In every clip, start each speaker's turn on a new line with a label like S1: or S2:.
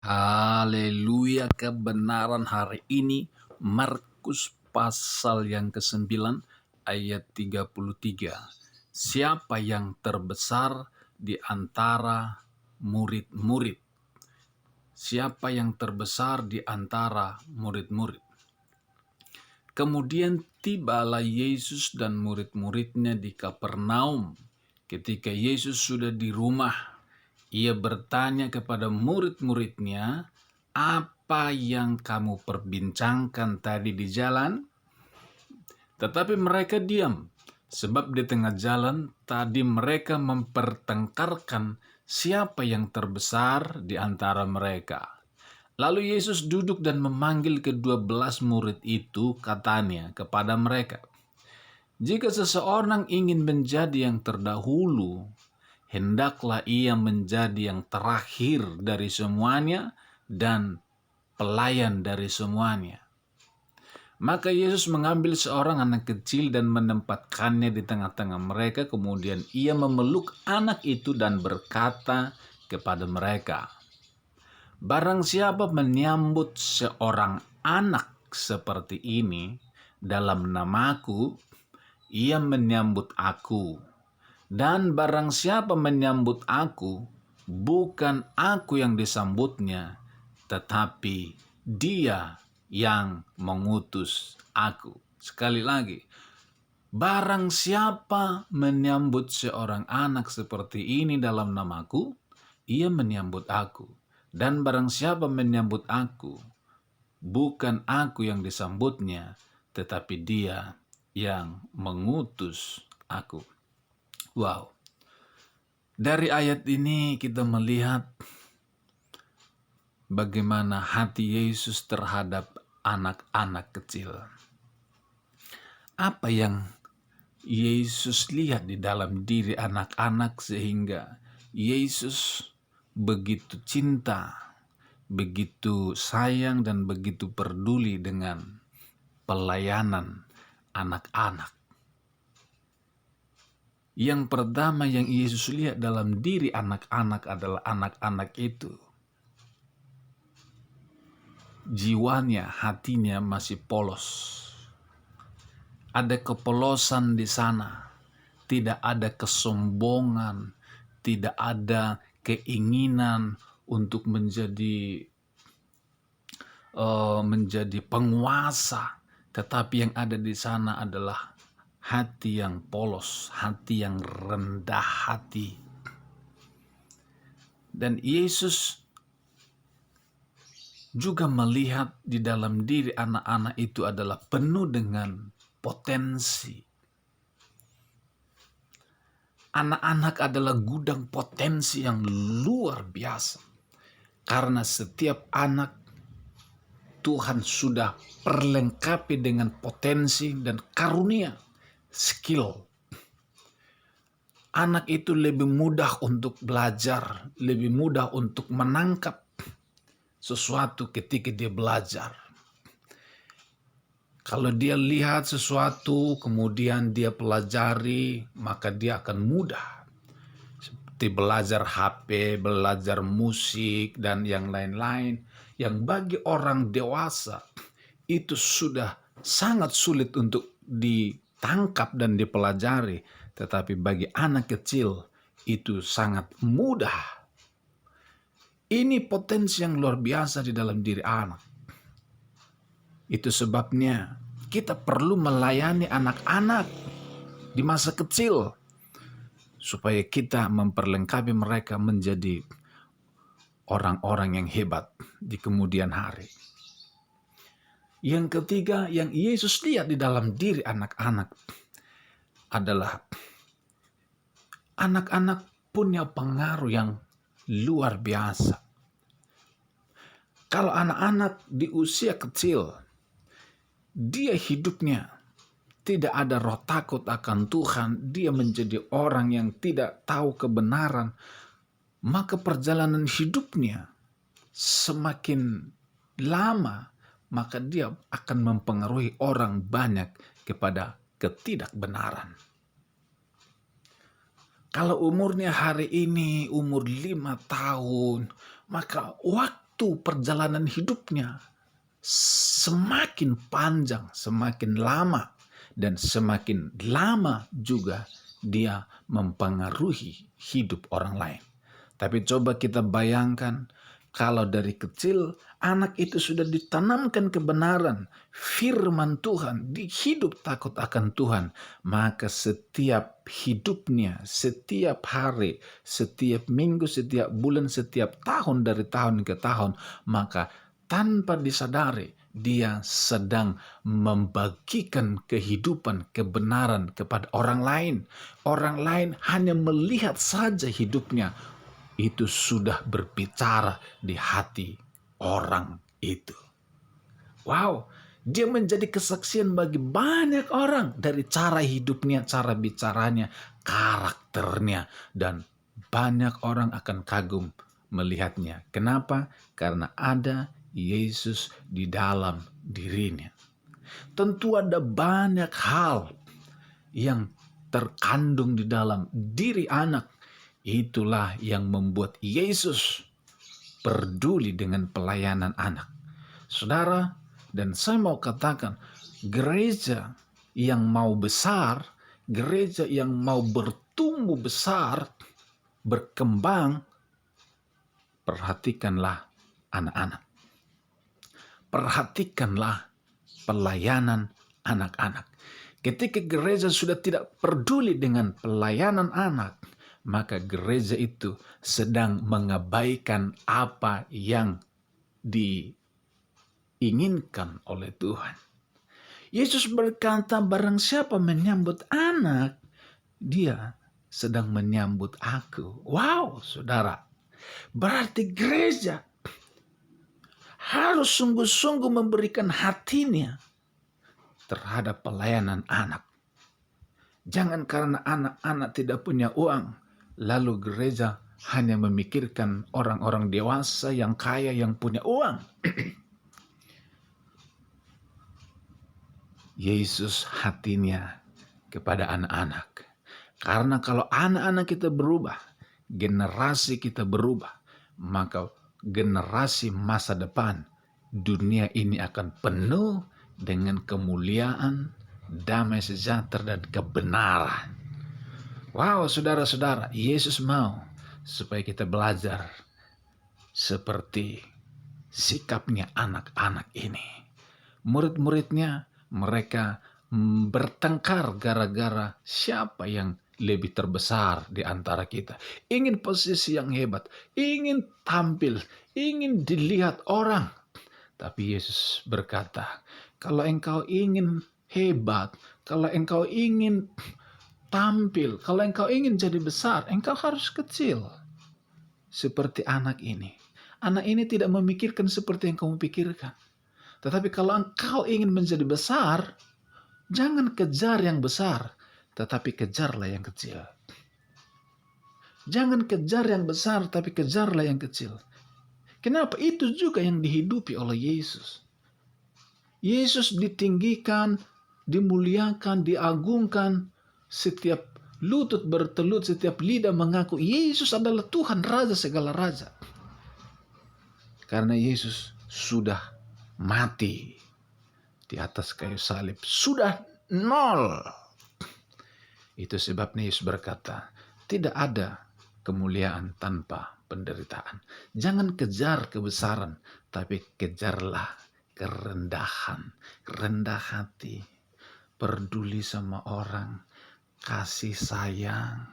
S1: Haleluya, kebenaran hari ini Markus pasal yang ke-9 ayat 33. Siapa yang terbesar di antara murid-murid? Siapa yang terbesar di antara murid-murid? Kemudian tibalah Yesus dan murid-muridnya di Kapernaum. Ketika Yesus sudah di rumah, ia bertanya kepada murid-muridnya, "Apa yang kamu perbincangkan tadi di jalan?" Tetapi mereka diam, sebab di tengah jalan tadi mereka mempertengkarkan siapa yang terbesar di antara mereka. Lalu Yesus duduk dan memanggil ke-12 murid itu, katanya kepada mereka, "Jika seseorang ingin menjadi yang terdahulu, hendaklah ia menjadi yang terakhir dari semuanya dan pelayan dari semuanya." Maka Yesus mengambil seorang anak kecil dan menempatkannya di tengah-tengah mereka. Kemudian ia memeluk anak itu dan berkata kepada mereka, "Barang siapa menyambut seorang anak seperti ini dalam namaku, ia menyambut aku. Dan barang siapa menyambut aku, bukan aku yang disambutnya, tetapi dia yang mengutus aku." Sekali lagi, barang siapa menyambut seorang anak seperti ini dalam namaku, ia menyambut aku. Dan barang siapa menyambut aku, bukan aku yang disambutnya, tetapi dia yang mengutus aku. Wow. Dari ayat ini kita melihat bagaimana hati Yesus terhadap anak-anak kecil. Apa yang Yesus lihat di dalam diri anak-anak sehingga Yesus begitu cinta, begitu sayang dan begitu peduli dengan pelayanan anak-anak. Yang pertama yang Yesus lihat dalam diri anak-anak adalah anak-anak itu jiwanya, hatinya masih polos. Ada kepolosan di sana. Tidak ada kesombongan, tidak ada keinginan untuk menjadi penguasa. Tetapi yang ada di sana adalah hati yang polos, hati yang rendah hati. Dan Yesus juga melihat di dalam diri anak-anak itu adalah penuh dengan potensi. Anak-anak adalah gudang potensi yang luar biasa. Karena setiap anak Tuhan sudah perlengkapi dengan potensi dan karunia, skill. Anak itu lebih mudah untuk belajar, lebih mudah untuk menangkap sesuatu ketika dia belajar. Kalau dia lihat sesuatu, kemudian dia pelajari, maka dia akan mudah. Seperti belajar HP, belajar musik, dan yang lain-lain. Yang bagi orang dewasa, itu sudah sangat sulit untuk ditangkap dan dipelajari. Tetapi bagi anak kecil, itu sangat mudah. Ini potensi yang luar biasa di dalam diri anak. Itu sebabnya kita perlu melayani anak-anak di masa kecil supaya kita memperlengkapi mereka menjadi orang-orang yang hebat di kemudian hari. Yang ketiga yang Yesus lihat di dalam diri anak-anak adalah anak-anak punya pengaruh yang luar biasa. Kalau anak-anak di usia kecil, dia hidupnya tidak ada roh takut akan Tuhan, dia menjadi orang yang tidak tahu kebenaran, maka perjalanan hidupnya semakin lama, maka dia akan mempengaruhi orang banyak kepada ketidakbenaran. Kalau umurnya hari ini umur 5 tahun, maka waktu waktu perjalanan hidupnya semakin panjang, semakin lama, dan semakin lama juga dia mempengaruhi hidup orang lain. Tapi coba kita bayangkan, kalau dari kecil anak itu sudah ditanamkan kebenaran, firman Tuhan, di hidup takut akan Tuhan, maka setiap hidupnya, setiap hari, setiap minggu, setiap bulan, setiap tahun dari tahun ke tahun, maka tanpa disadari dia sedang membagikan kehidupan, kebenaran kepada orang lain. Orang lain hanya melihat saja hidupnya, itu sudah berbicara di hati orang itu. Wow, dia menjadi kesaksian bagi banyak orang dari cara hidupnya, cara bicaranya, karakternya, dan banyak orang akan kagum melihatnya. Kenapa? Karena ada Yesus di dalam dirinya. Tentu ada banyak hal yang terkandung di dalam diri anak. Itulah yang membuat Yesus peduli dengan pelayanan anak. Saudara, dan saya mau katakan, gereja yang mau besar, gereja yang mau bertumbuh besar, berkembang, perhatikanlah anak-anak. Perhatikanlah pelayanan anak-anak. Ketika gereja sudah tidak peduli dengan pelayanan anak, maka gereja itu sedang mengabaikan apa yang diinginkan oleh Tuhan. Yesus berkata, barang siapa menyambut anak, dia sedang menyambut aku. Wow, saudara. Berarti gereja harus sungguh-sungguh memberikan hatinya terhadap pelayanan anak. Jangan karena anak-anak tidak punya uang, lalu gereja hanya memikirkan orang-orang dewasa yang kaya yang punya uang. Yesus hatinya kepada anak-anak. Karena kalau anak-anak kita berubah, generasi kita berubah, maka generasi masa depan dunia ini akan penuh dengan kemuliaan, damai sejahtera, dan kebenaran. Wow, saudara-saudara, Yesus mau supaya kita belajar seperti sikapnya anak-anak ini. Murid-muridnya, mereka bertengkar gara-gara siapa yang lebih terbesar di antara kita. Ingin posisi yang hebat, ingin tampil, ingin dilihat orang. Tapi Yesus berkata, kalau engkau ingin hebat, kalau engkau ingin tampil, kalau engkau ingin jadi besar, engkau harus kecil. Seperti anak ini. Anak ini tidak memikirkan seperti yang kamu pikirkan. Tetapi kalau engkau ingin menjadi besar, jangan kejar yang besar, tetapi kejarlah yang kecil. Jangan kejar yang besar, tapi kejarlah yang kecil. Kenapa? Itu juga yang dihidupi oleh Yesus. Yesus ditinggikan, dimuliakan, diagungkan. Setiap lutut bertelut, setiap lidah mengaku Yesus adalah Tuhan, Raja segala raja. Karena Yesus sudah mati di atas kayu salib. Sudah nol. Itu sebabnya Yesus berkata, tidak ada kemuliaan tanpa penderitaan. Jangan kejar kebesaran, tapi kejarlah kerendahan, rendah hati, peduli sama orang, kasih sayang,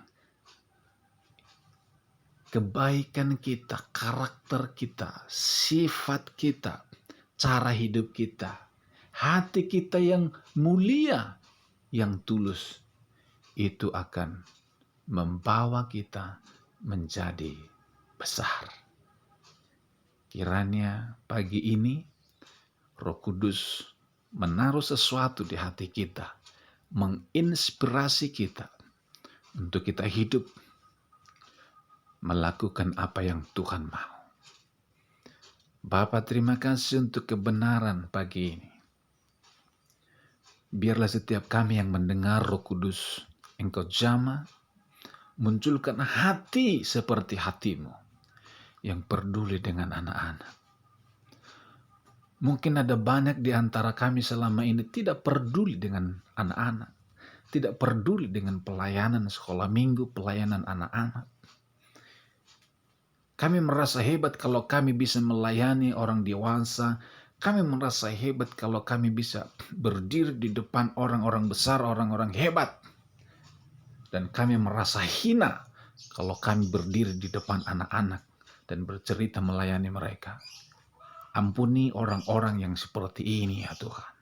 S1: kebaikan kita, karakter kita, sifat kita, cara hidup kita, hati kita yang mulia, yang tulus, itu akan membawa kita menjadi besar. Kiranya pagi ini Roh Kudus menaruh sesuatu di hati kita, menginspirasi kita untuk kita hidup melakukan apa yang Tuhan mau. Bapa, terima kasih untuk kebenaran pagi ini. Biarlah setiap kami yang mendengar Roh Kudus, Engkau jamah, munculkan hati seperti hatimu yang peduli dengan anak-anak. Mungkin ada banyak di antara kami selama ini tidak peduli dengan anak-anak. Tidak peduli dengan pelayanan sekolah minggu, pelayanan anak-anak. Kami merasa hebat kalau kami bisa melayani orang dewasa. Kami merasa hebat kalau kami bisa berdiri di depan orang-orang besar, orang-orang hebat. Dan kami merasa hina kalau kami berdiri di depan anak-anak dan bercerita melayani mereka. Ampuni orang-orang yang seperti ini ya Tuhan.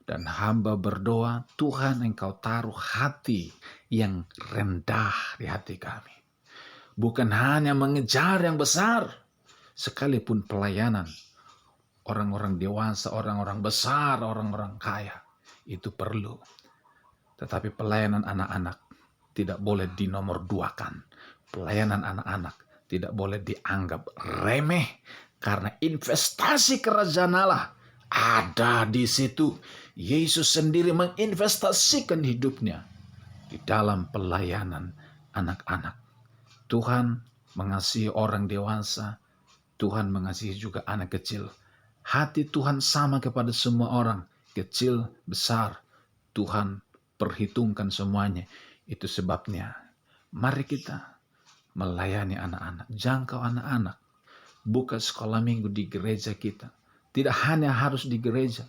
S1: Dan hamba berdoa, Tuhan Engkau taruh hati yang rendah di hati kami. Bukan hanya mengejar yang besar, sekalipun pelayanan orang-orang dewasa, orang-orang besar, orang-orang kaya, itu perlu. Tetapi pelayanan anak-anak tidak boleh dinomorduakan. Pelayanan anak-anak tidak boleh dianggap remeh, karena investasi kerajaan Allah ada di situ. Yesus sendiri menginvestasikan hidupnya di dalam pelayanan anak-anak. Tuhan mengasihi orang dewasa, Tuhan mengasihi juga anak kecil. Hati Tuhan sama kepada semua orang, kecil, besar. Tuhan perhitungkan semuanya. Itu sebabnya mari kita melayani anak-anak, jangkau anak-anak. Buka sekolah minggu di gereja kita. Tidak hanya harus di gereja.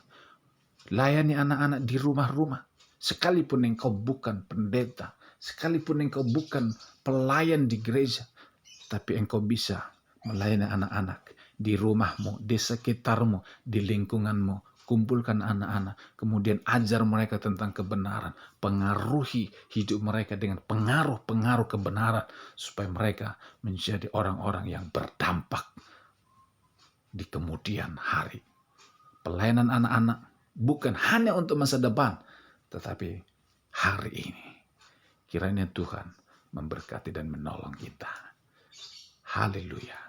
S1: Layani anak-anak di rumah-rumah. Sekalipun engkau bukan pendeta, sekalipun engkau bukan pelayan di gereja, tapi engkau bisa melayani anak-anak di rumahmu, di sekitarmu, di lingkunganmu. Kumpulkan anak-anak, kemudian ajar mereka tentang kebenaran. Pengaruhi hidup mereka dengan pengaruh-pengaruh kebenaran, supaya mereka menjadi orang-orang yang berdampak di kemudian hari. Pelayanan anak-anak bukan hanya untuk masa depan, tetapi hari ini. Kiranya Tuhan memberkati dan menolong kita. Haleluya.